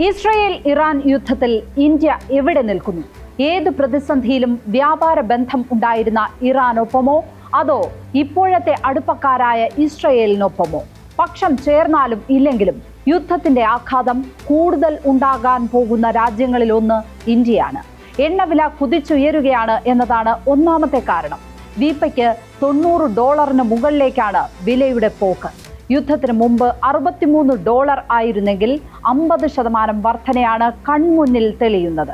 Israel Iran യുദ്ധത്തിൽ India എവിടെ നിൽക്കുന്നു? ഏത് പ്രതിസന്ധിയിലും വ്യാപാര ബന്ധം ഉണ്ടായിരുന്ന ഇറാനൊപ്പമോ അതോ ഇപ്പോഴത്തെ അടുപ്പക്കാരായ ഇസ്രായേലിനൊപ്പമോ? പക്ഷം ചേർന്നാലും ഇല്ലെങ്കിലും യുദ്ധത്തിന്റെ ആഘാതം കൂടുതൽ ഉണ്ടാകാൻ പോകുന്ന രാജ്യങ്ങളിലൊന്ന് ഇന്ത്യയാണ്. എണ്ണവില കുതിച്ചുയരുകയാണ് എന്നതാണ് ഒന്നാമത്തെ കാരണം. വീപ്പയ്ക്ക് $90 മുകളിലേക്കാണ് വിലയുടെ പോക്ക്. യുദ്ധത്തിന് മുമ്പ് $63 ആയിരുന്നെങ്കിൽ 50% വർധനയാണ് കൺമുന്നിൽ തെളിയുന്നത്.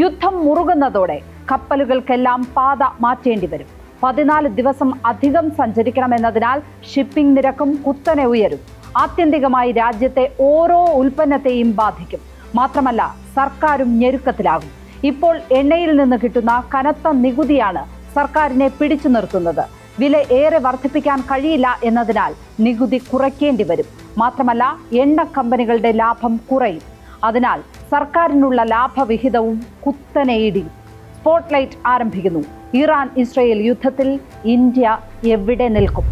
യുദ്ധം മുറുകുന്നതോടെ കപ്പലുകൾക്കെല്ലാം പാത മാറ്റേണ്ടി വരും. 14 ദിവസം അധികം സഞ്ചരിക്കണമെന്നതിനാൽ ഷിപ്പിംഗ് നിരക്കും കുത്തനെ ഉയരും. ആത്യന്തികമായി രാജ്യത്തെ ഓരോ ഉൽപ്പന്നത്തെയും ബാധിക്കും. മാത്രമല്ല സർക്കാരും ഞെരുക്കത്തിലാകും. ഇപ്പോൾ എണ്ണയിൽ നിന്ന് കിട്ടുന്ന കനത്ത നികുതിയാണ് സർക്കാരിനെ പിടിച്ചു നിർത്തുന്നത്. വില ഏറെ വർദ്ധിപ്പിക്കാൻ കഴിയില്ല എന്നതിനാൽ നികുതി കുറയ്ക്കേണ്ടി വരും. മാത്രമല്ല എണ്ണ കമ്പനികളുടെ ലാഭം കുറയും. അതിനാൽ സർക്കാരിനുള്ള ലാഭവിഹിതവും കുത്തനെ ഇടിയും. സ്പോട്ട്ലൈറ്റ് ആരംഭിക്കുന്നു. ഇറാൻ ഇസ്രായേൽ യുദ്ധത്തിൽ ഇന്ത്യ എവിടെ നിൽക്കും?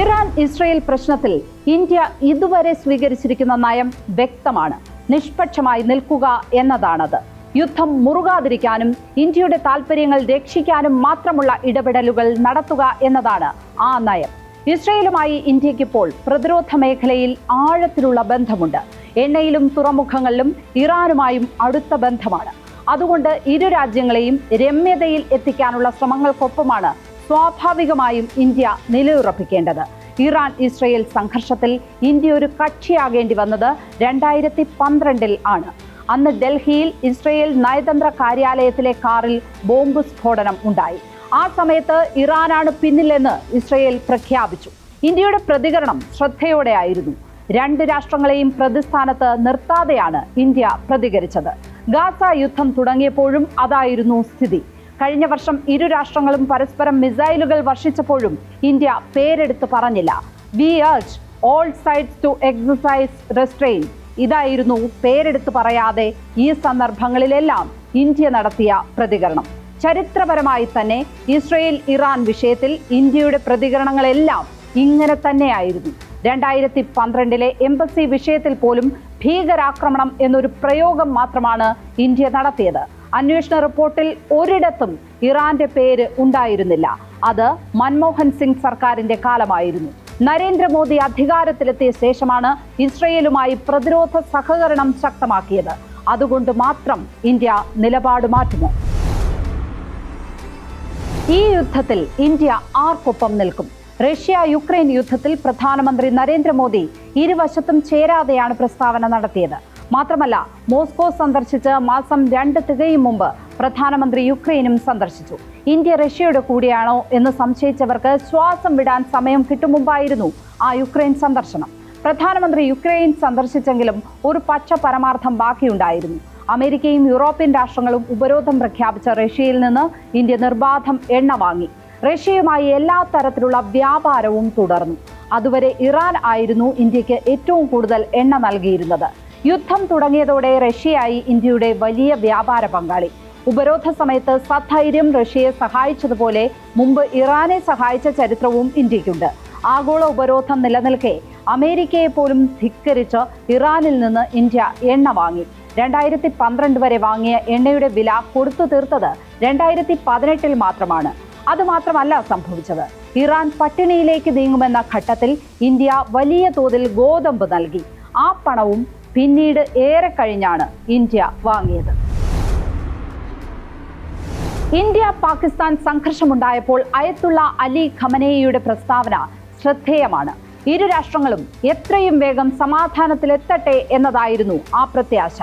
ഇറാൻ ഇസ്രായേൽ പ്രശ്നത്തിൽ ഇന്ത്യ ഇതുവരെ സ്വീകരിച്ചിരിക്കുന്ന നയം വ്യക്തമാണ്. നിഷ്പക്ഷമായി നിൽക്കുക എന്നതാണത്. യുദ്ധം മുറുകാതിരിക്കാനും ഇന്ത്യയുടെ താൽപ്പര്യങ്ങൾ രക്ഷിക്കാനും മാത്രമുള്ള ഇടപെടലുകൾ നടത്തുക എന്നതാണ് ആ നയം. ഇസ്രായേലുമായി ഇന്ത്യക്കിപ്പോൾ പ്രതിരോധ മേഖലയിൽ ആഴത്തിലുള്ള ബന്ധമുണ്ട്. എണ്ണയിലും തുറമുഖങ്ങളിലും ഇറാനുമായും അടുത്ത ബന്ധമാണ്. അതുകൊണ്ട് ഇരു രാജ്യങ്ങളെയും രമ്യതയിൽ എത്തിക്കാനുള്ള ശ്രമങ്ങൾക്കൊപ്പമാണ് സ്വാഭാവികമായും ഇന്ത്യ നിലയുറപ്പിക്കേണ്ടത്. ഇറാൻ ഇസ്രായേൽ സംഘർഷത്തിൽ ഇന്ത്യ ഒരു കക്ഷിയാകേണ്ടി വന്നത് 2012 ആണ്. അന്ന് ഡൽഹിയിൽ ഇസ്രായേൽ നയതന്ത്ര കാര്യാലയത്തിലെ കാറിൽ ബോംബ് സ്ഫോടനം ഉണ്ടായി. ആ സമയത്ത് ഇറാനാണ് പിന്നിലെന്ന് ഇസ്രായേൽ പ്രഖ്യാപിച്ചു. ഇന്ത്യയുടെ പ്രതികരണം ശ്രദ്ധയോടെയായിരുന്നു. 2 രാഷ്ട്രങ്ങളെയും പ്രതിസ്ഥാനത്ത് നിർത്താതെയാണ് ഇന്ത്യ പ്രതികരിച്ചത്. ഗാസ യുദ്ധം തുടങ്ങിയപ്പോഴും അതായിരുന്നു സ്ഥിതി. കഴിഞ്ഞ വർഷം ഇരു രാഷ്ട്രങ്ങളും പരസ്പരം മിസൈലുകൾ വർഷിച്ചപ്പോഴും ഇന്ത്യ പേരെടുത്ത് പറഞ്ഞില്ല. We urge all sides to exercise restraint. ഇതായിരുന്നു പേരെടുത്ത് പറയാതെ ഈ സന്ദർഭങ്ങളിലെല്ലാം ഇന്ത്യ നടത്തിയ പ്രതികരണം. ചരിത്രപരമായി തന്നെ ഇസ്രായേൽ ഇറാൻ വിഷയത്തിൽ ഇന്ത്യയുടെ പ്രതികരണങ്ങളെല്ലാം ഇങ്ങനെ തന്നെയായിരുന്നു. 2012 എംബസി വിഷയത്തിൽ പോലും ഭീകരാക്രമണം എന്നൊരു പ്രയോഗം മാത്രമാണ് ഇന്ത്യ നടത്തിയത്. അന്വേഷണ റിപ്പോർട്ടിൽ ഒരിടത്തും ഇറാന്റെ പേര് ഉണ്ടായിരുന്നില്ല. അത് മൻമോഹൻ സിംഗ് സർക്കാരിന്റെ കാലമായിരുന്നു. നരേന്ദ്രമോദി അധികാരത്തിലെത്തിയ ശേഷമാണ് ഇസ്രായേലുമായി പ്രതിരോധ സഹകരണം ശക്തമാക്കിയത്. അതുകൊണ്ട് മാത്രം ഇന്ത്യ നിലപാട് മാറ്റുമോ? ഈ യുദ്ധത്തിൽ ഇന്ത്യ ആർക്കൊപ്പം നിൽക്കും? റഷ്യ യുക്രൈൻ യുദ്ധത്തിൽ പ്രധാനമന്ത്രി നരേന്ദ്രമോദി ഇരുവശത്തും ചേരാതെയാണ് പ്രസ്താവന നടത്തിയത്. മാത്രമല്ല മോസ്കോ സന്ദർശിച്ച് മാസം 2 തികയും മുമ്പ് പ്രധാനമന്ത്രി യുക്രൈനും സന്ദർശിച്ചു. ഇന്ത്യ റഷ്യയുടെ കൂടെയാണോ എന്ന് സംശയിച്ചവർക്ക് ശ്വാസം വിടാൻ സമയം കിട്ടും മുമ്പായിരുന്നു ആ യുക്രൈൻ സന്ദർശനം. പ്രധാനമന്ത്രി യുക്രൈൻ സന്ദർശിച്ചെങ്കിലും ഒരു പച്ച പരമാർത്ഥം ബാക്കിയുണ്ടായിരുന്നു. അമേരിക്കയും യൂറോപ്യൻ രാഷ്ട്രങ്ങളും ഉപരോധം പ്രഖ്യാപിച്ച റഷ്യയിൽ നിന്ന് ഇന്ത്യ നിർബാധം എണ്ണ വാങ്ങി. റഷ്യയുമായി എല്ലാ തരത്തിലുള്ള വ്യാപാരവും തുടർന്നു. അതുവരെ ഇറാൻ ആയിരുന്നു ഇന്ത്യക്ക് ഏറ്റവും കൂടുതൽ എണ്ണ നൽകിയിരുന്നത്. യുദ്ധം തുടങ്ങിയതോടെ റഷ്യയായി ഇന്ത്യയുടെ വലിയ വ്യാപാര പങ്കാളി. ഉപരോധ സമയത്ത് സധൈര്യം റഷ്യയെ സഹായിച്ചതുപോലെ മുമ്പ് ഇറാനെ സഹായിച്ച ചരിത്രവും ഇന്ത്യക്കുണ്ട്. ആഗോള ഉപരോധം നിലനിൽക്കെ അമേരിക്കയെ പോലും ധിക്കരിച്ച് ഇറാനിൽ നിന്ന് ഇന്ത്യ എണ്ണ വാങ്ങി. 2012 വരെ വാങ്ങിയ എണ്ണയുടെ വില കൊടുത്തു തീർത്തത് 2018 മാത്രമാണ്. അതുമാത്രമല്ല സംഭവിച്ചത്. ഇറാൻ പട്ടിണിയിലേക്ക് നീങ്ങുമെന്ന ഘട്ടത്തിൽ ഇന്ത്യ വലിയ തോതിൽ ഗോതമ്പ് നൽകി. ആ പണവും പിന്നീട് ഏറെ കഴിഞ്ഞാണ് ഇന്ത്യ വാങ്ങിയത്. ഇന്ത്യ പാകിസ്ഥാൻ സംഘർഷമുണ്ടായപ്പോൾ അയത്തുള്ള അലി ഖമനേയിയുടെ പ്രസ്താവന ശ്രദ്ധേയമാണ്. ഇരു രാഷ്ട്രങ്ങളും എത്രയും വേഗം സമാധാനത്തിലെത്തട്ടെ എന്നതായിരുന്നു ആ പ്രത്യാശ.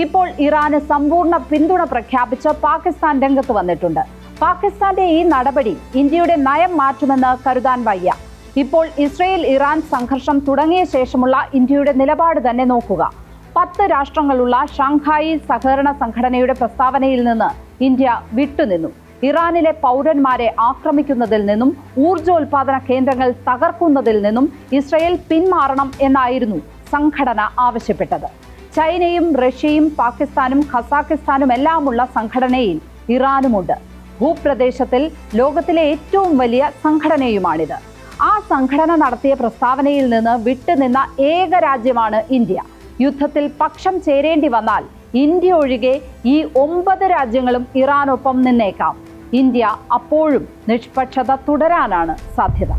ഇപ്പോൾ ഇറാന് സമ്പൂർണ്ണ പിന്തുണ പ്രഖ്യാപിച്ച് പാകിസ്ഥാൻ രംഗത്ത് വന്നിട്ടുണ്ട്. പാകിസ്ഥാന്റെ ഈ നടപടി ഇന്ത്യയുടെ നയം മാറ്റുമെന്ന് കരുതാൻ വയ്യ. ഇപ്പോൾ ഇസ്രായേൽ ഇറാൻ സംഘർഷം തുടങ്ങിയ ശേഷമുള്ള ഇന്ത്യയുടെ നിലപാട് തന്നെ നോക്കുക. 10 രാഷ്ട്രങ്ങളുള്ള ഷാങ്ഹായി സഹകരണ സംഘടനയുടെ പ്രസ്താവനയിൽ നിന്ന് ഇന്ത്യ വിട്ടുനിന്നു. ഇറാനിലെ പൗരന്മാരെ ആക്രമിക്കുന്നതിൽ നിന്നും ഊർജോൽപാദന കേന്ദ്രങ്ങൾ തകർക്കുന്നതിൽ നിന്നും ഇസ്രായേൽ പിന്മാറണം എന്നായിരുന്നു സംഘടന ആവശ്യപ്പെട്ടത്. ചൈനയും റഷ്യയും പാകിസ്ഥാനും ഖസാക്കിസ്ഥാനും എല്ലാമുള്ള സംഘടനയിൽ ഇറാനുമുണ്ട്. ഭൂപ്രദേശത്തിൽ ലോകത്തിലെ ഏറ്റവും വലിയ സംഘടനയുമാണിത്. ആ സംഘടന നടത്തിയ പ്രസ്താവനയിൽ നിന്ന് വിട്ടുനിന്ന ഏക രാജ്യമാണ് ഇന്ത്യ. യുദ്ധത്തിൽ പക്ഷം ചേരേണ്ടി വന്നാൽ ഇന്ത്യ ഒഴികെ ഈ 9 രാജ്യങ്ങളും ഇറാനൊപ്പം നിന്നേക്കാം. ഇന്ത്യ അപ്പോഴും നിഷ്പക്ഷത തുടരാനാണ് സാധ്യത.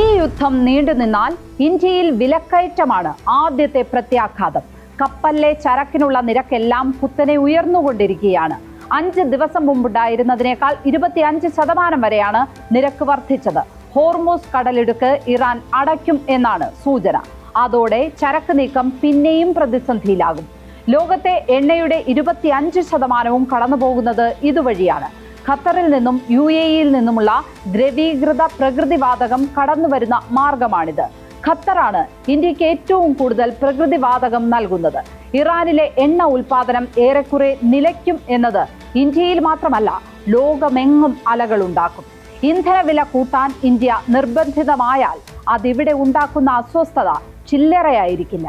ഈ യുദ്ധം നീണ്ടുനിന്നാൽ ഇന്ത്യയിൽ വിലക്കയറ്റമാണ് ആദ്യത്തെ പ്രത്യാഘാതം. കപ്പലിലെ ചരക്കിനുള്ള നിരക്കെല്ലാം കുത്തനെ ഉയർന്നുകൊണ്ടിരിക്കുകയാണ്. 5 ദിവസം മുമ്പുണ്ടായിരുന്നതിനേക്കാൾ 25% വരെയാണ് നിരക്ക് വർദ്ധിച്ചത്. ഹോർമൂസ് കടലിടുക്ക് ഇറാൻ അടയ്ക്കും എന്നാണ് സൂചന. അതോടെ ചരക്ക് നീക്കം പിന്നെയും പ്രതിസന്ധിയിലാകും. ലോകത്തെ എണ്ണയുടെ 25% കടന്നുപോകുന്നത് ഇതുവഴിയാണ്. ഖത്തറിൽ നിന്നും UAE-യിൽ നിന്നുമുള്ള ദ്രവീകൃത പ്രകൃതിവാതകം കടന്നുവരുന്ന മാർഗമാണിത്. ഖത്തറാണ് ഇന്ത്യക്ക് ഏറ്റവും കൂടുതൽ പ്രകൃതിവാതകം നൽകുന്നത്. ഇറാനിലെ എണ്ണ ഉൽപാദനം ഏറെക്കുറെ നിലയ്ക്കും എന്നത് ഇന്ത്യയിൽ മാത്രമല്ല, ലോകമെങ്ങും അലകളുണ്ടാക്കും. ഇന്ധനവില കൂട്ടാൻ ഇന്ത്യ നിർബന്ധിതമായാൽ അതിവിടെ ഉണ്ടാക്കുന്ന അസ്വസ്ഥത ചില്ലറയായിരിക്കില്ല.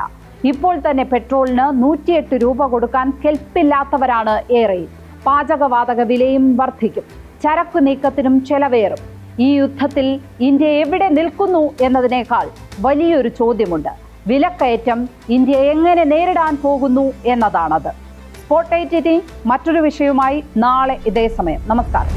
ഇപ്പോൾ തന്നെ പെട്രോളിന് 108 രൂപ കൊടുക്കാൻ കെൽപ്പില്ലാത്തവരാണ് ഏറെ. പാചകവാതക വിലയും വർദ്ധിക്കും. ചരക്കു നീക്കത്തിനും ചെലവേറും. ഈ യുദ്ധത്തിൽ ഇന്ത്യ എവിടെ നിൽക്കുന്നു എന്നതിനേക്കാൾ വലിയൊരു ചോദ്യമുണ്ട്. വിലക്കയറ്റം ഇന്ത്യ എങ്ങനെ നേരിടാൻ പോകുന്നു എന്നതാണത്. സ്പോട്ട്ലൈറ്റ് മറ്റൊരു വിഷയവുമായി നാളെ ഇതേ സമയം. നമസ്കാരം.